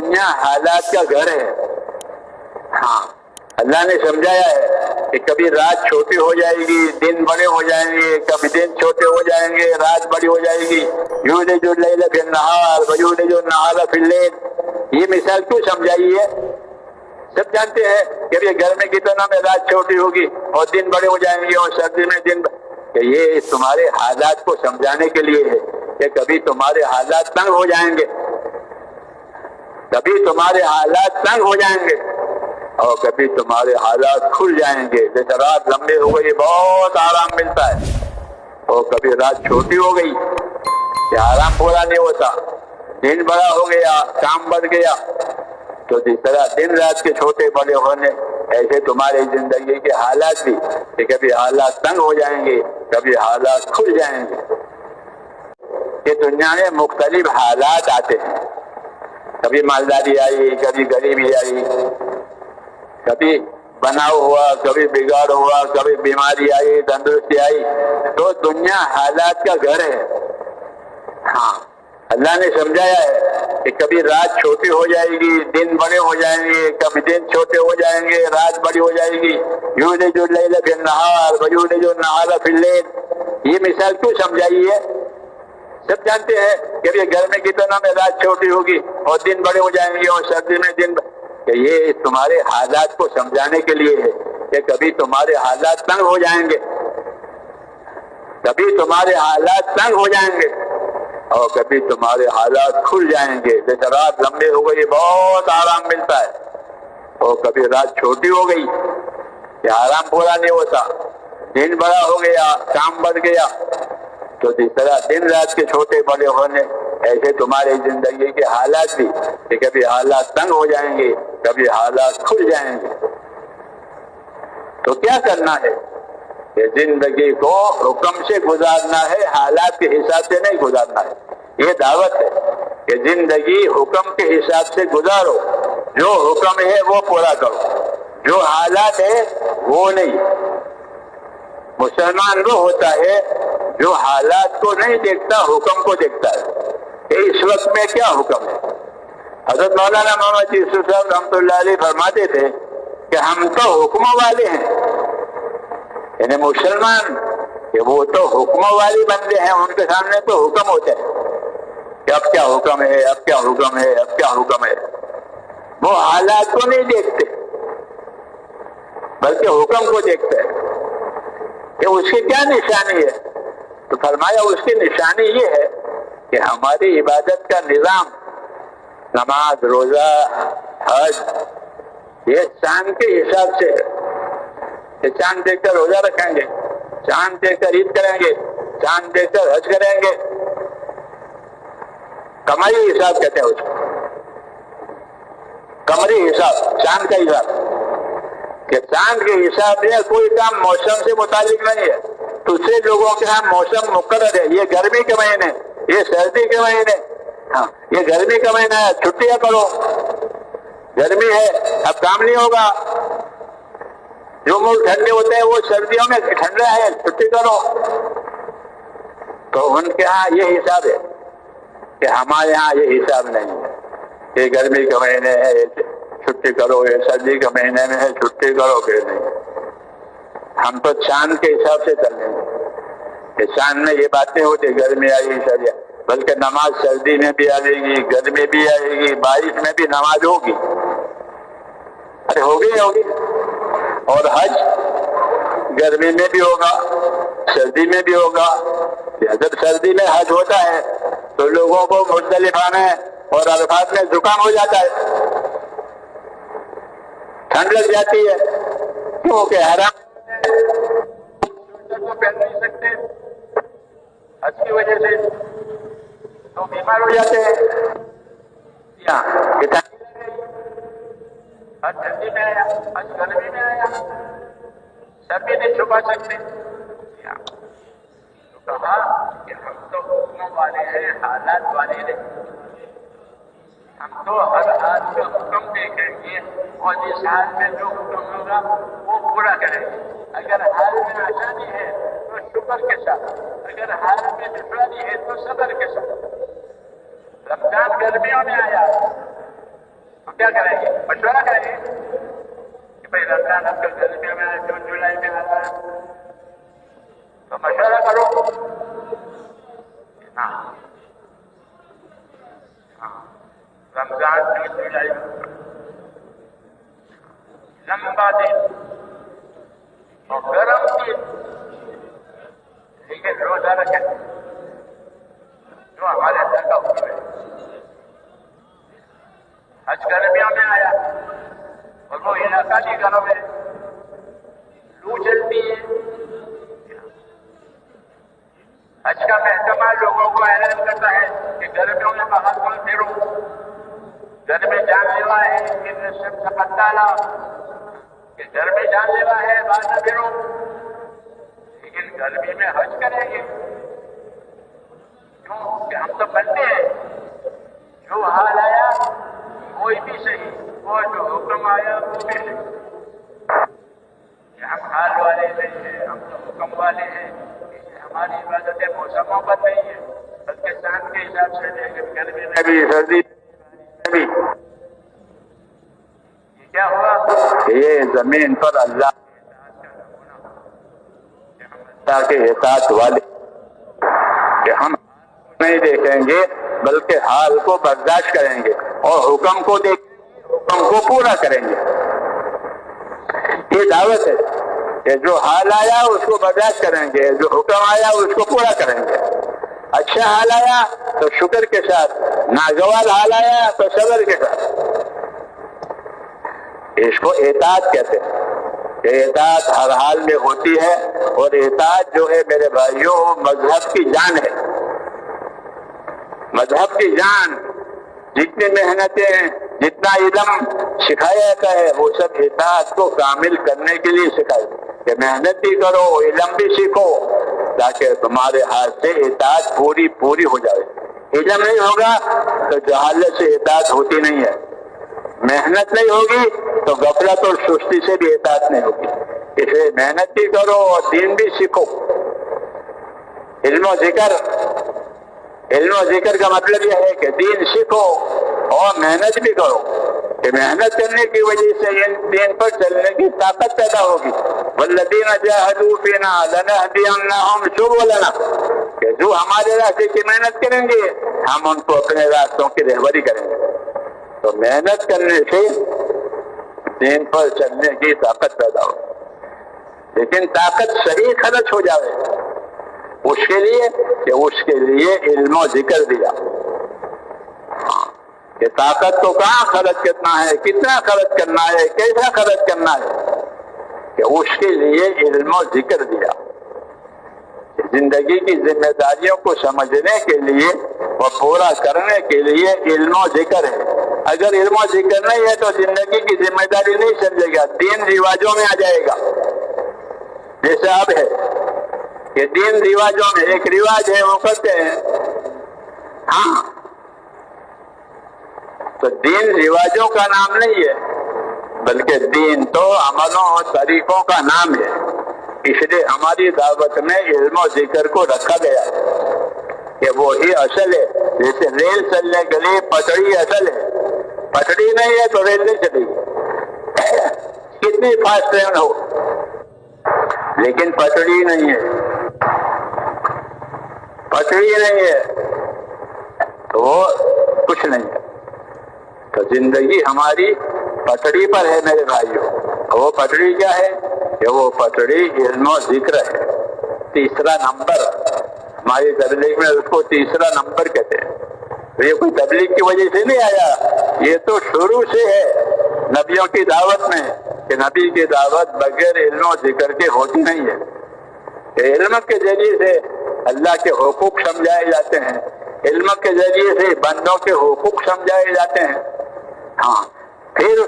دنیا حالات کا گھر ہے۔ ہاں اللہ نے سمجھایا ہے کہ کبھی رات چھوٹی ہو جائے گی، دن بڑے ہو جائیں گے، کبھی دن چھوٹے ہو جائیں گے، رات بڑی ہو جائے گی۔ یولج اللیل فی النہار ویولج النہار فی اللیل، یہ مثال کیوں سمجھائی ہے؟ سب جانتے ہیں کہ یہ گرمی کی دنوں میں رات چھوٹی ہوگی اور دن بڑے ہو جائیں گے، اور سردی میں دن کہ یہ تمہارے حالات کو سمجھانے کے لیے ہے کہ کبھی تمہارے حالات تنگ ہو جائیں گے، کبھی تمہارے حالات تنگ ہو جائیں گے، اور کبھی تمہارے حالات کھل جائیں گے۔ جیسے رات لمبی ہو گئی بہت آرام ملتا ہے، اور کبھی رات چھوٹی ہو گئی کہ آرام پورا نہیں ہوتا، دن بڑا ہو گیا، کام بڑھ گیا۔ تو جس طرح دن رات کے چھوٹے بڑے ہونے، ایسے تمہاری زندگی کے حالات بھی کہ کبھی حالات تنگ ہو جائیں گے، کبھی حالات کھل جائیں گے۔ کہ دنیا میں مختلف حالات آتے ہیں، کبھی مالداری آئی، کبھی غریبی آئی، کبھی بناؤ ہوا، کبھی بگاڑ ہوا، کبھی بیماری آئی، تندرستی آئی۔ تو دنیا حالات کا گھر ہے۔ ہاں اللہ نے سمجھایا ہے کہ کبھی رات چھوٹی ہو جائے گی، دن بڑے ہو جائیں گے، کبھی دن چھوٹے ہو جائیں گے، رات بڑی ہو جائے گی۔ یولج اللیل فی النہار ویولج النہار فی اللیل، یہ مثال کیوں سمجھائی ہے؟ سب جانتے ہیں کہ یہ گرمی کی دنوں میں رات چھوٹی ہوگی اور دن بڑے ہو جائیں گے، اور سردی میں دن کہ یہ تمہارے حالات کو سمجھانے کے لیے ہے کہ کبھی تمہارے حالات تنگ ہو جائیں گے، کبھی تمہارے حالات تنگ ہو جائیں گے، اور کبھی تمہارے حالات کھل جائیں گے۔ جیسے رات لمبی ہو گئی بہت آرام ملتا ہے، اور کبھی رات چھوٹی ہو گئی کہ آرام پورا نہیں ہوتا، دن بڑا ہو گیا، کام بڑھ گیا۔ تو جس طرح دن رات کے چھوٹے بڑے ہونے، ایسے تمہاری زندگی کے حالات بھی کہ کبھی حالات تنگ ہو جائیں گے، کبھی حالات کھل جائیں گے۔ تو کیا کرنا ہے کہ زندگی کو حکم سے گزارنا ہے، حالات کے حساب سے نہیں گزارنا ہے۔ یہ دعوت ہے کہ زندگی حکم کے حساب سے گزارو، جو حکم ہے وہ پورا کرو، جو حالات ہے وہ نہیں۔ مسلمان وہ ہوتا ہے جو حالات کو نہیں دیکھتا، حکم کو دیکھتا ہے کہ اس وقت میں کیا حکم ہے۔ حضرت مولانا محمد یوسف صاحب رحمۃ اللہ علیہ فرماتے تھے کہ ہم تو حکموں والے ہیں، یعنی مسلمان کہ وہ تو حکموں والی بندے ہیں، ان کے سامنے تو حکم ہوتے ہیں کہ اب کیا حکم ہے، اب کیا حکم ہے، اب کیا حکم ہے۔ وہ حالات کو نہیں دیکھتے بلکہ حکم کو دیکھتے ہیں کہ اس کی کیا نشانی ہے۔ تو فرمایا اس کی نشانی یہ ہے کہ ہماری عبادت کا نظام، نماز، روزہ، حج، یہ چاند کے حساب سے ہے کہ چاند دیکھ کر روزہ رکھیں گے، چاند دیکھ کر عید کریں گے، چاند دیکھ کر حج کریں گے۔ قمری حساب کہتے ہیں اس کو، قمری حساب، چاند کا حساب کہ چاند کے حساب سے کوئی کام موسم سے متعلق نہیں ہے۔ دوسرے لوگوں کے ہاں موسم مقرر ہے، یہ گرمی کے مہینے، یہ سردی کے مہینے، ہاں یہ گرمی کا مہینہ ہے، چھٹیاں کرو، گرمی ہے اب کام نہیں ہوگا۔ جو ملک ٹھنڈے ہوتے ہیں وہ سردیوں میں ٹھنڈا ہے، چھٹی کرو۔ تو ان کے ہاں یہ حساب ہے کہ ہمارے ہاں یہ حساب نہیں ہے، یہ گرمی کے مہینے ہے چھٹی کرو، یہ سردی کے مہینے میں ہے چھٹی کرو کہ نہیں۔ ہم تو چاند کے حساب سے چل رہے ہیں کہ چاند میں یہ باتیں ہوتی، گرمی آئی سردی، بلکہ نماز سردی میں بھی آئے گی، گرمی بھی آئے گی، بارش میں بھی نماز ہوگی، ارے ہوگی۔ اور حج گرمی میں بھی ہوگا، سردی میں بھی ہوگا۔ جب سردی میں حج ہوتا ہے تو لوگوں کو مزدلفہ میں اور عرفات میں زکام ہو جاتا ہے، ٹھنڈ لگ جاتی ہے، کیونکہ حرام کو پہن نہیں سکتے حج کی وجہ سے، تو بیمار ہو جاتے ہیں۔ حج ٹھنڈی میں آیا، حج گرمی میں آیا، سب بھی نہیں چھپا سکتے۔ تو کہا کہ ہم تو حکموں والے ہیں، حالات والے نہیں، ہم تو ہر حال کا حکم دیکھیں گے اور جس حال میں جو حکم ہوگا وہ پورا کریں گے۔ اگر حال میں آسانی ہے تو شکر کے ساتھ، اگر حال میں دشواری ہے تو صبر کے ساتھ۔ رمضان گرمیوں میں آیا کیا کریں گے؟ مشورہ کریں گے کہ بھائی رمضان اب تک گرمیوں میں جون جولائی میں آ رہا ہے تو مشورہ کرو. ہاں رمضان جون جولائی لمبا دن اور گرم دن، لیکن روزہ رکھیں جو ہمارے اندر کا حکم ہے. حج گرمیوں میں آیا اور وہ علاقہ بھی گرم ہے، لو چلتی ہے. حج کا محکمہ لوگوں کو اعلان کرتا ہے کہ گرمیوں میں باہر مت پھرو، گھر میں جان لیوا ہے کہ سب سپت ڈالا کہ گھر میں جان لیوا ہے باہر نہ پھرو. لیکن گرمی میں حج کریں گے کیوں کہ ہم تو بنتے ہیں. جو حال آیا کوئی بھی صحیح، وہ جو حکم آیا وہ بھی صحیح. کہ ہم حال والے نہیں ہیں، ہم تو حکم والے ہیں. ہماری عبادتیں موسموں پر نہیں ہے بلکہ چاند کے حساب سے ہے کہ گرمی میں بھی سردی میں بھی. یہ کیا ہوا؟ یہ زمین پر اللہ کے اطاعت والے کہ ہم نہیں دیکھیں گے بلکہ حال کو برداشت کریں گے اور حکم کو حکم کو پورا کریں گے. یہ دعوت ہے کہ جو حال آیا اس کو برداشت کریں گے، جو حکم آیا اس کو پورا کریں گے. اچھا حال آیا تو شکر کے ساتھ، ناگوار حال آیا تو صبر کے ساتھ. اس کو اطاعت کہتے ہیں. یہ اطاعت ہر حال میں ہوتی ہے اور اطاعت جو ہے میرے بھائیوں مذہب کی جان ہے. مذہب کی جان. جتنی محنتیں، جتنا علم سکھایا جاتا ہے وہ سب اطاعت کو کامل کرنے کے لیے سکھایا. کہ محنت بھی کرو، علم بھی سیکھو تاکہ تمہارے ہاتھ سے اطاعت پوری ہو جائے. علم نہیں ہوگا تو جہالت سے اطاعت ہوتی نہیں ہے. محنت نہیں ہوگی تو غفلت اور سستی سے بھی اطاعت نہیں ہوگی. اسے محنت بھی کرو اور دین بھی سیکھو. علم و ذکر کا مطلب یہ ہے کہ دین سیکھو اور محنت بھی کرو. کہ محنت کرنے کی وجہ سے دین پر چلنے کی طاقت پیدا ہوگی. والذین جاہدوا فینا لنہدینہم سبلنا. کہ جو ہمارے راستے کی محنت کریں گے ہم ان کو اپنے راستوں کی رہبری کریں گے. تو محنت کرنے سے دین پر چلنے کی طاقت پیدا ہو. لیکن طاقت صحیح خرچ ہو جائے اس کے لیے علم و ذکر دیا. کہ طاقت کو کہاں خرچ کرنا ہے، کتنا خرچ کرنا ہے، کیسا خرچ کرنا ہے، کہ اس کے لیے علم و ذکر دیا. زندگی کی ذمہ داریوں کو سمجھنے کے لیے اور پورا کرنے کے لیے علم و ذکر ہے. اگر علم و ذکر نہیں ہے تو زندگی کی ذمہ داری نہیں سمجھے گا، دین رواجوں میں آ جائے گا. جیسے اب ہے کہ دین رواجوں میں ایک رواج ہے وہ کرتے ہیں. ہاں تو دین رواجوں کا نام نہیں ہے بلکہ دین تو عملوں اور طریقوں کا نام ہے. اس لیے ہماری دعوت میں علم و ذکر کو رکھا گیا ہے کہ وہی اصل ہے. جیسے ریل چلنے کے لیے پٹڑی اصل ہے. پٹڑی نہیں ہے تو ریل نہیں چلے گی کتنی فاسٹ ٹرین ہو. لیکن پٹڑی نہیں ہے، پٹڑی نہیں ہے تو وہ کچھ نہیں ہے. تو زندگی ہماری پٹڑی پر ہے میرے بھائیوں. وہ پٹڑی کیا ہے؟ کہ وہ پٹڑی علم و ذکر ہے. تیسرا نمبر ہماری تبلیغ میں اس کو تیسرا نمبر کہتے ہیں. یہ کوئی تبلیغ کی وجہ سے نہیں آیا، یہ تو شروع سے ہے نبیوں کی دعوت میں کہ نبی کی دعوت بغیر علم و ذکر کے ہوتی نہیں ہے. کہ علم کے ذریعے سے اللہ کے حقوق سمجھائے جاتے ہیں، علم کے ذریعے سے بندوں کے حقوق سمجھائے جاتے ہیں. ہاں پھر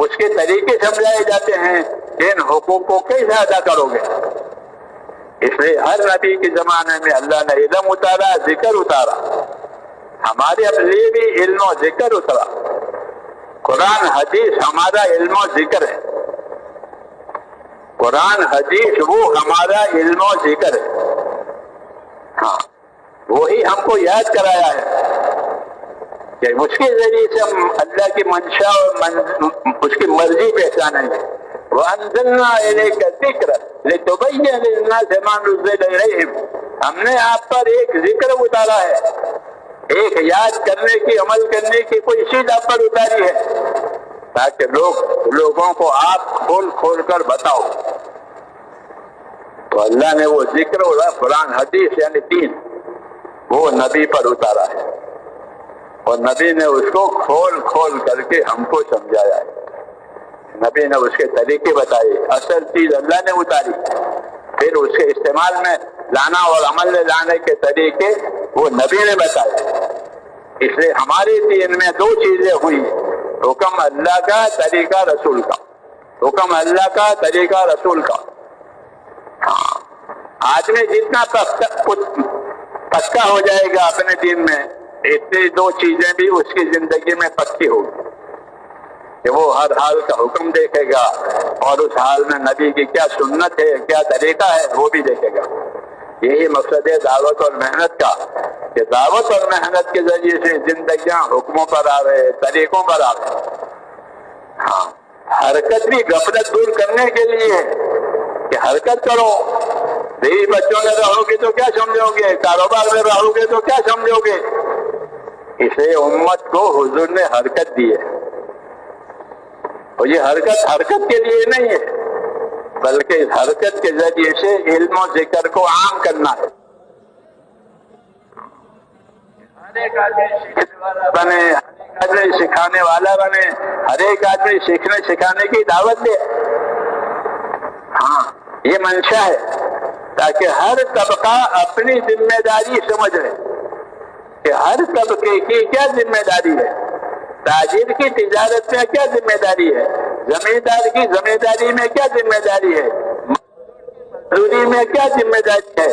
اس کے طریقے سمجھائے جاتے ہیں کہ ان حقوق کو کیسے ادا کرو گے. اس لیے ہر نبی کے زمانے میں اللہ نے علم اتارا، ذکر اتارا. ہمارے لیے بھی علم و ذکر اترا. قرآن حدیث ہمارا علم و ذکر ہے. قرآن حدیث وہ ہمارا علم و ذکر ہے. ہاں وہی ہم کو یاد کرایا ہے کہ اس کے ذریعے سے ہم اللہ کی منشا اور اس کی مرضی پہچانیں گے۔ وَأَنزَلْنَا إِلَيْكَ الذِّكْرَ لِتُبَيِّنَ لِلنَّاسِ مَا نُزِّلَ إِلَيْهِمْ، ہم نے آپ پر ایک ذکر اتارا ہے، ایک یاد کرنے کی، عمل کرنے کی کوئی چیز آپ پر اتاری ہے تاکہ لوگوں کو آپ کھول کھول کر بتاؤ۔ تو اللہ نے وہ ذکر اور قرآن حدیث یعنی دین وہ نبی پر اتارا ہے، اور نبی نے اس کو کھول کھول کر کے ہم کو سمجھایا ہے۔ نبی نے اس کے طریقے بتائے، اصل چیز اللہ نے اتاری، پھر اس کے استعمال میں لانا اور عمل میں لانے کے طریقے وہ نبی نے بتائے۔ اس لیے ہمارے دین میں دو چیزیں ہوئی، حکم اللہ کا، طریقہ رسول کا۔ حکم اللہ کا، طریقہ رسول کا۔ ہاں، آدمی جتنا پکا ہو جائے گا اپنے دین میں، اتنی دو چیزیں بھی اس کی زندگی میں پکی ہوگی کہ وہ ہر حال کا حکم دیکھے گا، اور اس حال میں نبی کی کیا سنت ہے، کیا طریقہ ہے، وہ بھی دیکھے گا۔ یہی مقصد ہے دعوت اور محنت کا، کہ دعوت اور محنت کے ذریعے سے زندگیاں حکموں پر آ رہے، طریقوں پر آ رہے۔ ہاں، حرکت بھی غفلت دور کرنے کے لیے ہے کہ حرکت کرو۔ بیوی بچوں میں رہو گے تو کیا سمجھو گے، کاروبار میں رہو گے تو کیا سمجھو گے۔ اسے امت کو حضور نے حرکت دی ہے، اور یہ حرکت کے لیے نہیں ہے، بلکہ اس حرکت کے ذریعے سے علم و ذکر کو عام کرنا ہے۔ ہر ایک آدمی سیکھنے والا بنے، ہر ایک آدمی سکھانے والا بنے، ہر ایک آدمی سیکھنے سکھانے کی دعوت دے۔ ہاں، یہ منشا ہے تاکہ ہر طبقہ اپنی ذمہ داری سمجھ لے کہ ہر طبقے کی کیا ذمہ داری ہے۔ تاجر کی تجارت میں کیا ذمہ داری ہے، زمیندار کی ذمہ داری میں کیا ذمہ داری ہے، مزدوری میں کیا ذمہ داری ہے،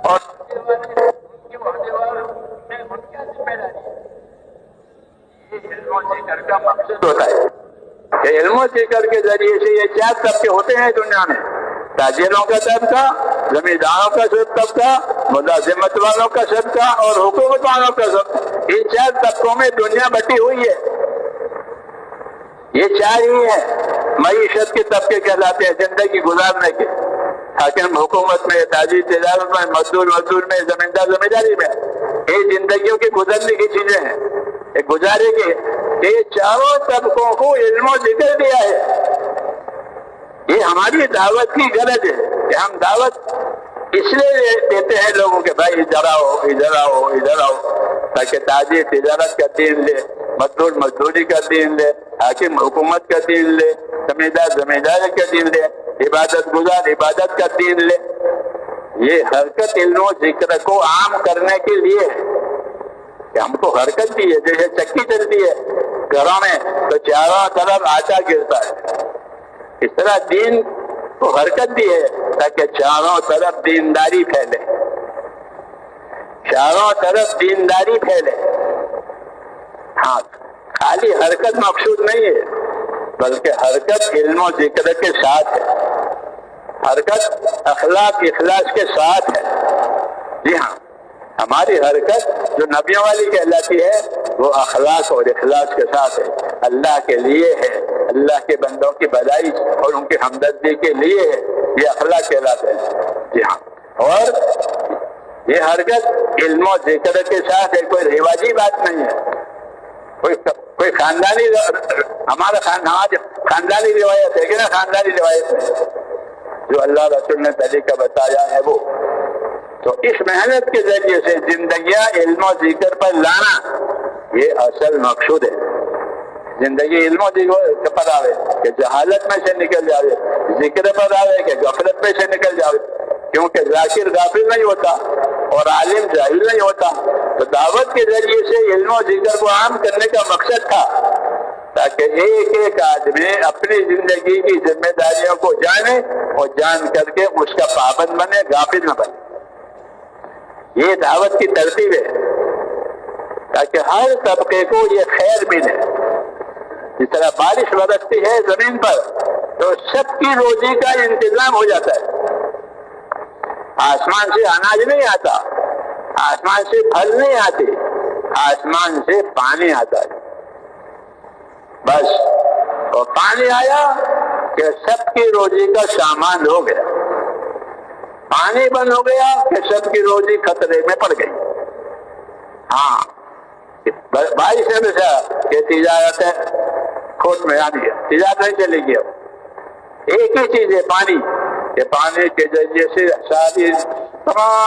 اور علم و ذکر کا مقصد ہوتا ہے کہ علم و ذکر کے ذریعے سے یہ چار طبقے ہوتے ہیں دنیا میں، تاجروں کا طبقہ، زمینداروں کا طبقہ، ملازمت والوں کا طبقہ، اور حکومت والوں کا طبقہ۔ ان چار طبقوں میں دنیا بٹی ہوئی ہے، یہ چار ہی ہیں معیشت کے طبقے کہلاتے ہیں، زندگی گزارنے کے۔ حاکم حکومت میں، تاجر تجارت میں، مزدور میں، زمیندار زمینداری میں، یہ زندگیوں کی گزرنے کی چیزیں ہیں، ایک گزارے کے۔ یہ چاروں طبقوں کو علم و ذکر دیا ہے۔ یہ ہماری دعوت کی غرض ہے کہ ہم دعوت اس لیے دیتے ہیں لوگوں کے بھائی ادھر آؤ ادھر آؤ ادھر آؤ، تاکہ تاجر تجارت کا دین لے، مزدور مزدوری کا دین لے، حاکم حکومت کا دین لے، زمیندار زمینداری کا دین لے، عبادت گزار عبادت کا دین لے۔ یہ حرکت علم و ذکر کو عام کرنے کے لیے ہے کہ ہم کو حرکت بھی ہے، جیسے چکی چلتی ہے گھروں میں تو چاروں طرف آٹا گرتا ہے، اس طرح دین کو حرکت دی ہے تاکہ چاروں طرف دینداری پھیلے، چاروں طرف دینداری پھیلے۔ ہاں، خالی حرکت مقصود نہیں ہے، بلکہ حرکت علم و ذکر کے ساتھ ہے، حرکت اخلاق اخلاص کے ساتھ ہے۔ جی ہاں، ہماری حرکت جو نبیوں والی کہلاتی ہے وہ اخلاق اور اخلاص کے ساتھ ہے، اللہ کے لیے ہے، اللہ کے بندوں کی بھلائی اور ان کی ہمدردی کے لیے ہے، یہ اخلاق کہلاتے ہیں۔ جی ہاں، اور یہ حرکت علم و ذکر کے ساتھ ہے، کوئی رواجی بات نہیں ہے، کوئی خاندانی، ہمارا خاندانی روایت ہے کہ نا، خاندانی روایت ہے جو اللہ رسول نے طریقہ بتایا ہے وہ۔ تو اس محنت کے ذریعے سے زندگیاں علم و ذکر پر لانا یہ اصل مقصود ہے۔ زندگی علم و ذکر پر آوے کہ جہالت میں سے نکل جاوے، ذکر پر آوے کہ غفلت میں سے نکل جاوے، کیونکہ ذاکر غافل نہیں ہوتا اور عالم جاہل نہیں ہوتا۔ تو دعوت کے ذریعے سے علم و ذکر کو عام کرنے کا مقصد تھا تاکہ ایک ایک آدمی اپنی زندگی کی ذمہ داریوں کو جانے اور جان کر کے اس کا پابند بنے، غافل نہ بنے۔ یہ دعوت کی ترتیب ہے تاکہ ہر طبقے کو یہ خیر ملے۔ جس طرح بارش برستی ہے زمین پر تو سب کی روزی کا انتظام ہو جاتا ہے، آسمان سے اناج نہیں آتا، آسمان سے پھل نہیں آتے، آسمان سے پانی آتا ہے، بس، اور پانی آیا کہ سب کی روزی کا سامان ہو گیا، پانی بند ہو گیا کہ سب کی روزی خطرے میں پڑ گئی۔ ہاں، بھائی سے ہمیشہ کہ تجارت ہے کھوٹ میں آنی ہے، تجارت نہیں چلے گی۔ اب ایک ہی چیز ہے پانی، کہ پانی کے ذریعے سے ساری تمام